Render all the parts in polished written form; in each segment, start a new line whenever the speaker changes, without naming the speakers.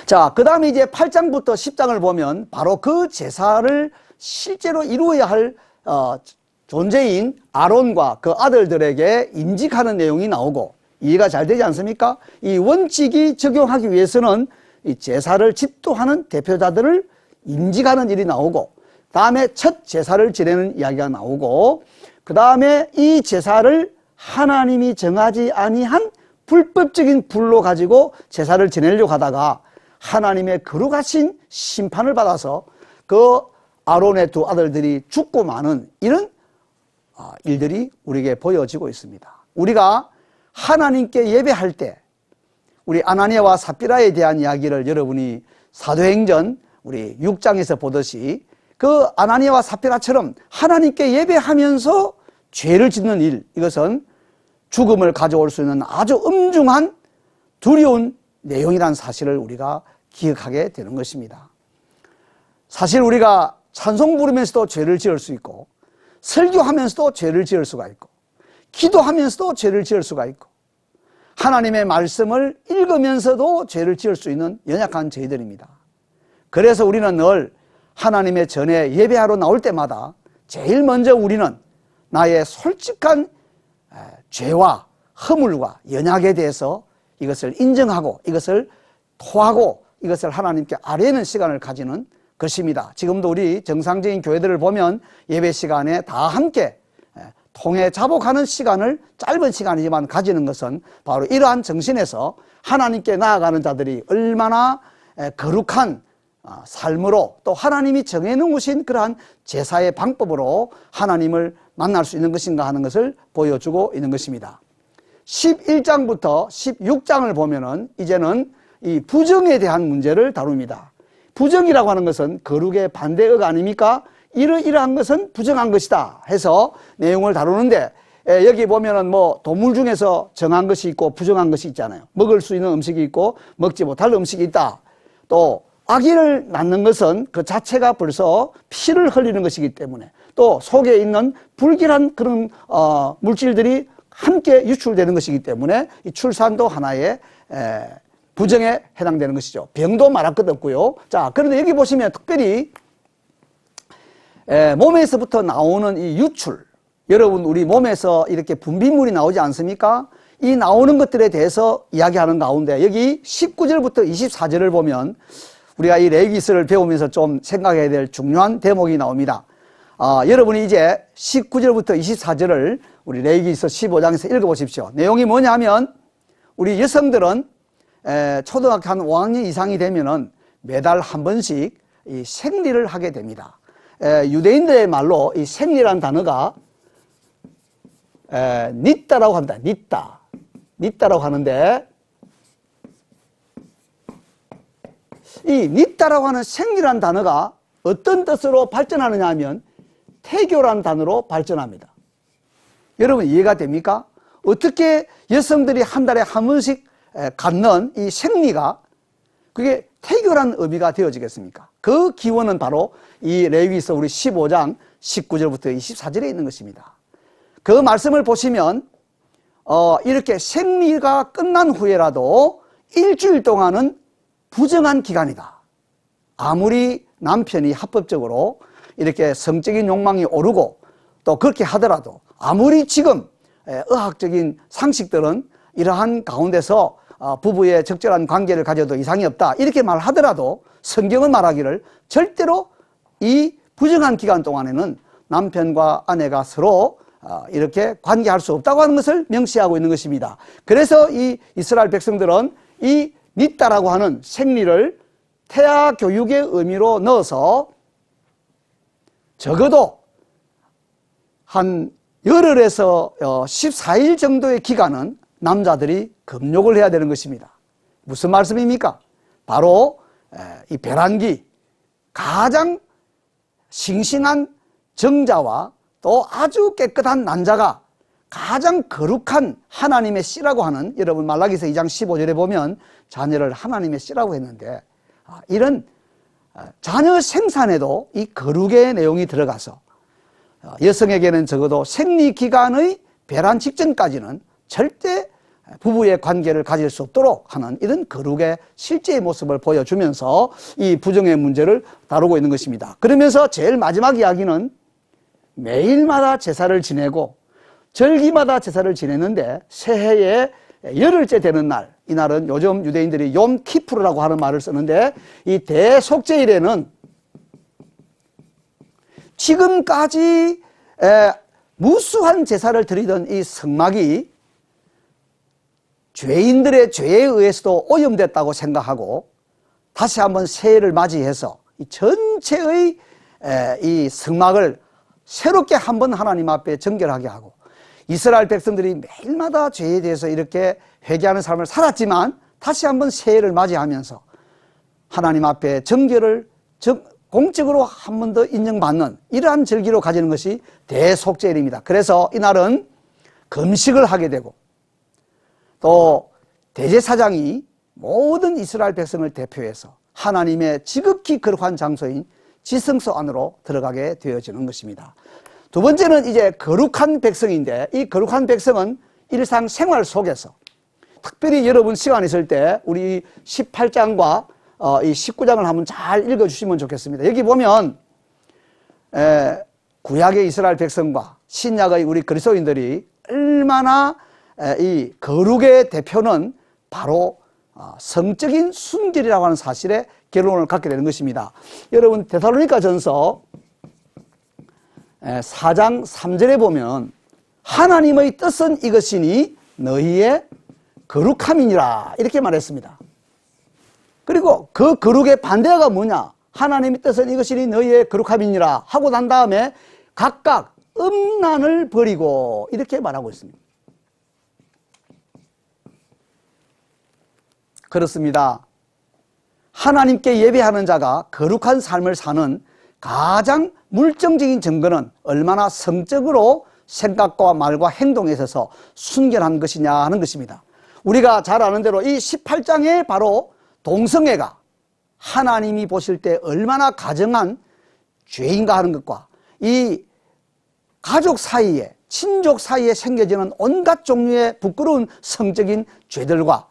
자, 그 다음에 이제 8장부터 10장을 보면 바로 그 제사를 실제로 이루어야 할 존재인 아론과 그 아들들에게 인직하는 내용이 나오고, 이해가 잘 되지 않습니까? 이 원칙이 적용하기 위해서는 이 제사를 집도하는 대표자들을 인직하는 일이 나오고, 다음에 첫 제사를 지내는 이야기가 나오고, 그 다음에 이 제사를 하나님이 정하지 아니한 불법적인 불로 가지고 제사를 지내려고 하다가 하나님의 거룩하신 심판을 받아서 그 아론의 두 아들들이 죽고 마는 이런 일들이 우리에게 보여지고 있습니다. 우리가 하나님께 예배할 때 우리 아나니아와 삽비라에 대한 이야기를 여러분이 사도행전 우리 6장에서 보듯이 그 아나니아와 삽비라처럼 하나님께 예배하면서 죄를 짓는 일, 이것은 죽음을 가져올 수 있는 아주 엄중한 두려운 내용이라는 사실을 우리가 기억하게 되는 것입니다. 사실 우리가 찬송 부르면서도 죄를 지을 수 있고, 설교하면서도 죄를 지을 수가 있고, 기도하면서도 죄를 지을 수가 있고, 하나님의 말씀을 읽으면서도 죄를 지을 수 있는 연약한 저희들입니다. 그래서 우리는 늘 하나님의 전에 예배하러 나올 때마다 제일 먼저 우리는 나의 솔직한 죄와 허물과 연약에 대해서 이것을 인정하고 이것을 토하고 이것을 하나님께 아뢰는 시간을 가지는 것입니다. 지금도 우리 정상적인 교회들을 보면 예배 시간에 다 함께 통해 자복하는 시간을 짧은 시간이지만 가지는 것은 바로 이러한 정신에서 하나님께 나아가는 자들이 얼마나 거룩한 삶으로 또 하나님이 정해놓으신 그러한 제사의 방법으로 하나님을 만날 수 있는 것인가 하는 것을 보여주고 있는 것입니다. 11장부터 16장을 보면은 이제는 이 부정에 대한 문제를 다룹니다. 부정이라고 하는 것은 거룩의 반대어가 아닙니까? 이러한 것은 부정한 것이다 해서 내용을 다루는데, 여기 보면은 뭐 도물 중에서 정한 것이 있고 부정한 것이 있잖아요. 먹을 수 있는 음식이 있고 먹지 못할 음식이 있다. 또 아기를 낳는 것은 그 자체가 벌써 피를 흘리는 것이기 때문에, 또 속에 있는 불길한 그런 물질들이 함께 유출되는 것이기 때문에 이 출산도 하나의 부정에 해당되는 것이죠. 병도 말할 것 없고요. 자, 그런데 여기 보시면 특별히 몸에서부터 나오는 이 유출, 여러분 우리 몸에서 이렇게 분비물이 나오지 않습니까? 이 나오는 것들에 대해서 이야기하는 가운데 여기 19절부터 24절을 보면 우리가 이 레위기서를 배우면서 좀 생각해야 될 중요한 대목이 나옵니다. 여러분이 이제 19절부터 24절을 우리 레위기서 15장에서 읽어보십시오. 내용이 뭐냐면 우리 여성들은 초등학교 한 5학년 이상이 되면은 매달 한 번씩 이 생리를 하게 됩니다. 유대인들의 말로 이 생리라는 단어가 닛다라고 합니다. 닛다라고 하는데, 이 닛다라고 하는 생리라는 단어가 어떤 뜻으로 발전하느냐 하면 태교라는 단어로 발전합니다. 여러분 이해가 됩니까? 어떻게 여성들이 한 달에 한 번씩 갖는 이 생리가 그게 태교라는 의미가 되어지겠습니까? 그 기원은 바로 이 레위기서 우리 15장 19절부터 24절에 있는 것입니다. 그 말씀을 보시면 이렇게 생리가 끝난 후에라도 일주일 동안은 부정한 기간이다. 아무리 남편이 합법적으로 이렇게 성적인 욕망이 오르고 또 그렇게 하더라도, 아무리 지금 의학적인 상식들은 이러한 가운데서 부부의 적절한 관계를 가져도 이상이 없다 이렇게 말하더라도 성경은 말하기를 절대로 이 부정한 기간 동안에는 남편과 아내가 서로 이렇게 관계할 수 없다고 하는 것을 명시하고 있는 것입니다. 그래서 이 이스라엘 백성들은 이 닛다라고 하는 생리를 태아 교육의 의미로 넣어서 적어도 한 열흘에서 14일 정도의 기간은 남자들이 금욕을 해야 되는 것입니다. 무슨 말씀입니까? 바로 이 배란기, 가장 싱싱한 정자와 또 아주 깨끗한 난자가 가장 거룩한 하나님의 씨라고 하는, 여러분 말라기서 2장 15절에 보면 자녀를 하나님의 씨라고 했는데, 이런 자녀 생산에도 이 거룩의 내용이 들어가서 여성에게는 적어도 생리기간의 배란 직전까지는 절대 부부의 관계를 가질 수 없도록 하는 이런 거룩의 실제의 모습을 보여주면서 이 부정의 문제를 다루고 있는 것입니다. 그러면서 제일 마지막 이야기는 매일마다 제사를 지내고 절기마다 제사를 지내는데 새해에 열흘째 되는 날, 이날은 요즘 유대인들이 욤 키푸르라고 하는 말을 쓰는데, 이 대속죄일에는 지금까지 무수한 제사를 드리던 이 성막이 죄인들의 죄에 의해서도 오염됐다고 생각하고 다시 한번 새해를 맞이해서 이 전체의 이 성막을 새롭게 한번 하나님 앞에 정결하게 하고, 이스라엘 백성들이 매일마다 죄에 대해서 이렇게 회개하는 삶을 살았지만 다시 한번 새해를 맞이하면서 하나님 앞에 정결을 공적으로 한 번 더 인정받는 이러한 절기로 가지는 것이 대속죄일입니다. 그래서 이날은 금식을 하게 되고, 또 대제사장이 모든 이스라엘 백성을 대표해서 하나님의 지극히 거룩한 장소인 지성소 안으로 들어가게 되어지는 것입니다. 두 번째는 이제 거룩한 백성인데, 이 거룩한 백성은 일상생활 속에서, 특별히 여러분 시간 있을 때 우리 18장과 이 19장을 한번 잘 읽어주시면 좋겠습니다. 여기 보면 구약의 이스라엘 백성과 신약의 우리 그리스도인들이 얼마나 이 거룩의 대표는 바로 성적인 순결이라고 하는 사실에 결론을 갖게 되는 것입니다. 여러분 데살로니가 전서 4장 3절에 보면 하나님의 뜻은 이것이니 너희의 거룩함이니라 이렇게 말했습니다. 그리고 그 거룩의 반대가 뭐냐? 하나님의 뜻은 이것이니 너희의 거룩함이니라 하고 난 다음에 각각 음란을 버리고 이렇게 말하고 있습니다. 그렇습니다. 하나님께 예배하는 자가 거룩한 삶을 사는 가장 물정적인 증거는 얼마나 성적으로 생각과 말과 행동에 있어서 순결한 것이냐 하는 것입니다. 우리가 잘 아는 대로 이 18장에 바로 동성애가 하나님이 보실 때 얼마나 가정한 죄인가 하는 것과 이 가족 사이에, 친족 사이에 생겨지는 온갖 종류의 부끄러운 성적인 죄들과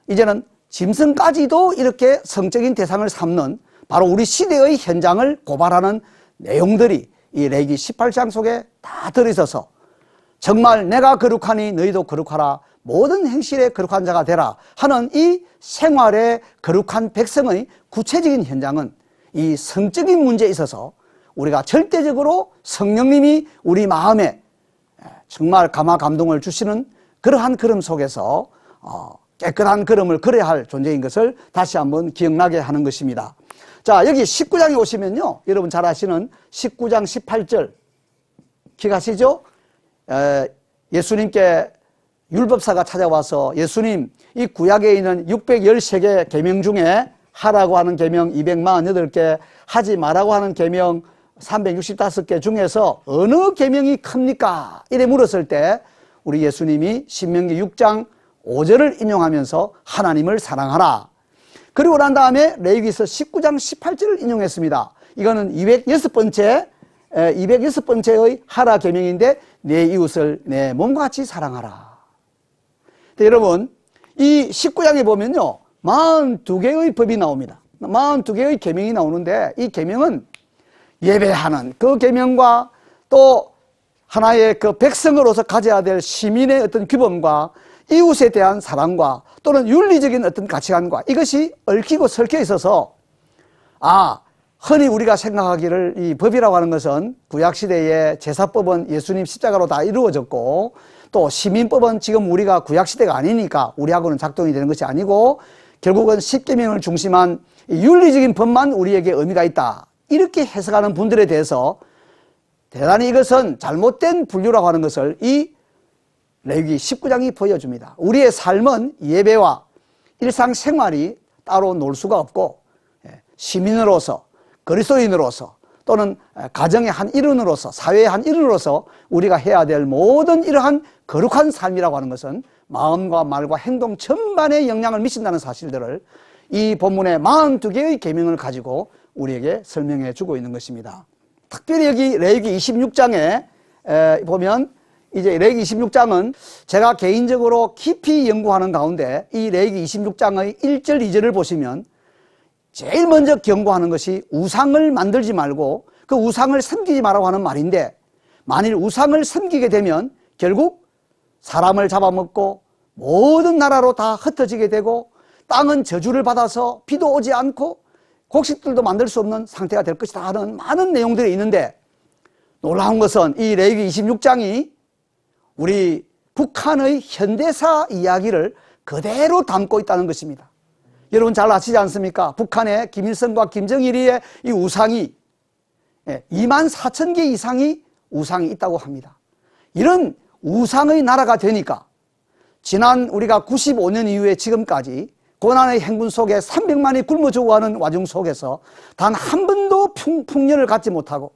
이제는 짐승까지도 이렇게 성적인 대상을 삼는 바로 우리 시대의 현장을 고발하는 내용들이 이 레위기 18장 속에 다 들어있어서 정말 내가 거룩하니 너희도 거룩하라, 모든 행실에 거룩한 자가 되라 하는 이 생활의 거룩한 백성의 구체적인 현장은 이 성적인 문제에 있어서 우리가 절대적으로 성령님이 우리 마음에 정말 감화 감동을 주시는 그러한 걸음 속에서 깨끗한 걸음을 걸어야 할 존재인 것을 다시 한번 기억나게 하는 것입니다. 자, 여기 19장에 오시면요, 여러분 잘 아시는 19장 18절 기억하시죠? 예수님께 율법사가 찾아와서 예수님, 이 구약에 있는 613개 계명 중에 하라고 하는 계명 248개, 하지 말라고 하는 계명 365개 중에서 어느 계명이 큽니까? 이래 물었을 때 우리 예수님이 신명기 6장 5절을 인용하면서 하나님을 사랑하라. 그리고 난 다음에 레위기서 19장 18절을 인용했습니다. 이거는 206번째의 하라 계명인데 내 이웃을 내 몸과 같이 사랑하라. 여러분, 이 19장에 보면요, 42개의 법이 나옵니다. 42개의 계명이 나오는데 이 계명은 예배하는 그 계명과 또 하나의 그 백성으로서 가져야 될 시민의 어떤 규범과 이웃에 대한 사랑과 또는 윤리적인 어떤 가치관과 이것이 얽히고 설켜 있어서 흔히 우리가 생각하기를 이 법이라고 하는 것은 구약시대의 제사법은 예수님 십자가로 다 이루어졌고 또 시민법은 지금 우리가 구약시대가 아니니까 우리하고는 작동이 되는 것이 아니고 결국은 십계명을 중심한 윤리적인 법만 우리에게 의미가 있다, 이렇게 해석하는 분들에 대해서 대단히 이것은 잘못된 분류라고 하는 것을 이 레위기 19장이 보여줍니다. 우리의 삶은 예배와 일상생활이 따로 놀 수가 없고 시민으로서, 그리스도인으로서 또는 가정의 한 일원으로서, 사회의 한 일원으로서 우리가 해야 될 모든 이러한 거룩한 삶이라고 하는 것은 마음과 말과 행동 전반에 영향을 미친다는 사실들을 이 본문의 42개의 계명을 가지고 우리에게 설명해 주고 있는 것입니다. 특별히 여기 레위기 26장에 보면 이제 레위기 26장은 제가 개인적으로 깊이 연구하는 가운데 이 레위기 26장의 1절, 2절을 보시면 제일 먼저 경고하는 것이 우상을 만들지 말고 그 우상을 섬기지 말라고 하는 말인데, 만일 우상을 섬기게 되면 결국 사람을 잡아먹고 모든 나라로 다 흩어지게 되고 땅은 저주를 받아서 비도 오지 않고 곡식들도 만들 수 없는 상태가 될 것이다 하는 많은 내용들이 있는데, 놀라운 것은 이 레위기 26장이 우리 북한의 현대사 이야기를 그대로 담고 있다는 것입니다. 여러분 잘 아시지 않습니까? 북한의 김일성과 김정일의 이 우상이 24,000개 이상이 우상이 있다고 합니다. 이런 우상의 나라가 되니까 지난 우리가 95년 이후에 지금까지 고난의 행군 속에 300만이 굶어 죽어가는 와중 속에서 단 한 번도 풍년을 갖지 못하고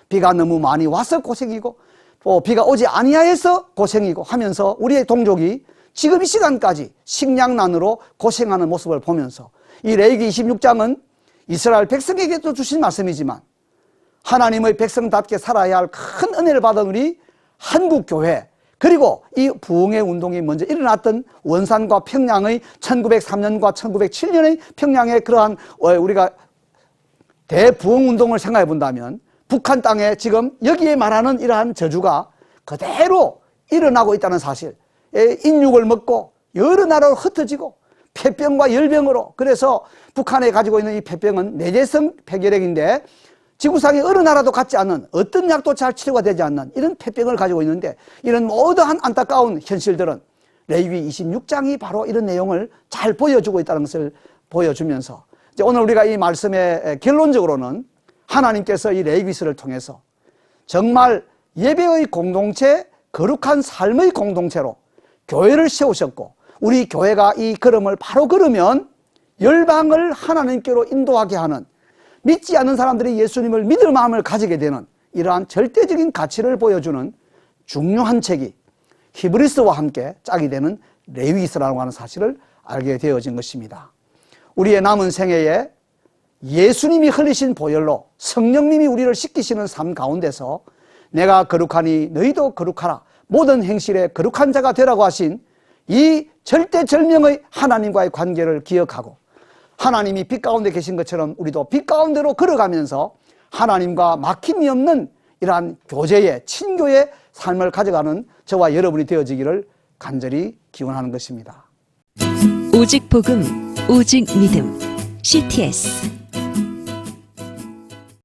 비가 너무 많이 와서 고생이고 또 비가 오지 아니하여서 고생이고 하면서 우리의 동족이 지금 이 시간까지 식량난으로 고생하는 모습을 보면서 이 레위기 26장은 이스라엘 백성에게도 주신 말씀이지만 하나님의 백성답게 살아야 할 큰 은혜를 받은 우리 한국교회, 그리고 이 부흥의 운동이 먼저 일어났던 원산과 평양의 1903년과 1907년의 평양의 그러한 우리가 대부흥 운동을 생각해 본다면 북한 땅에 지금 여기에 말하는 이러한 저주가 그대로 일어나고 있다는 사실, 인육을 먹고 여러 나라로 흩어지고 폐병과 열병으로, 그래서 북한에 가지고 있는 이 폐병은 내재성 폐결핵인데 지구상의 어느 나라도 갖지 않는, 어떤 약도 잘 치료가 되지 않는 이런 폐병을 가지고 있는데, 이런 모든 안타까운 현실들은 레위기 26장이 바로 이런 내용을 잘 보여주고 있다는 것을 보여주면서, 이제 오늘 우리가 이 말씀의 결론적으로는 하나님께서 이 레위기서를 통해서 정말 예배의 공동체, 거룩한 삶의 공동체로 교회를 세우셨고, 우리 교회가 이 걸음을 바로 걸으면 열방을 하나님께로 인도하게 하는, 믿지 않는 사람들이 예수님을 믿을 마음을 가지게 되는 이러한 절대적인 가치를 보여주는 중요한 책이 히브리서와 함께 짝이 되는 레위기서라고 하는 사실을 알게 되어진 것입니다. 우리의 남은 생애에 예수님이 흘리신 보혈로 성령님이 우리를 씻기시는 삶 가운데서 내가 거룩하니 너희도 거룩하라, 모든 행실에 거룩한 자가 되라고 하신 이 절대절명의 하나님과의 관계를 기억하고, 하나님이 빛 가운데 계신 것처럼 우리도 빛 가운데로 걸어가면서 하나님과 막힘이 없는 이러한 교제의, 친교의 삶을 가져가는 저와 여러분이 되어지기를 간절히 기원하는 것입니다.
오직 복음, 오직 믿음, CTS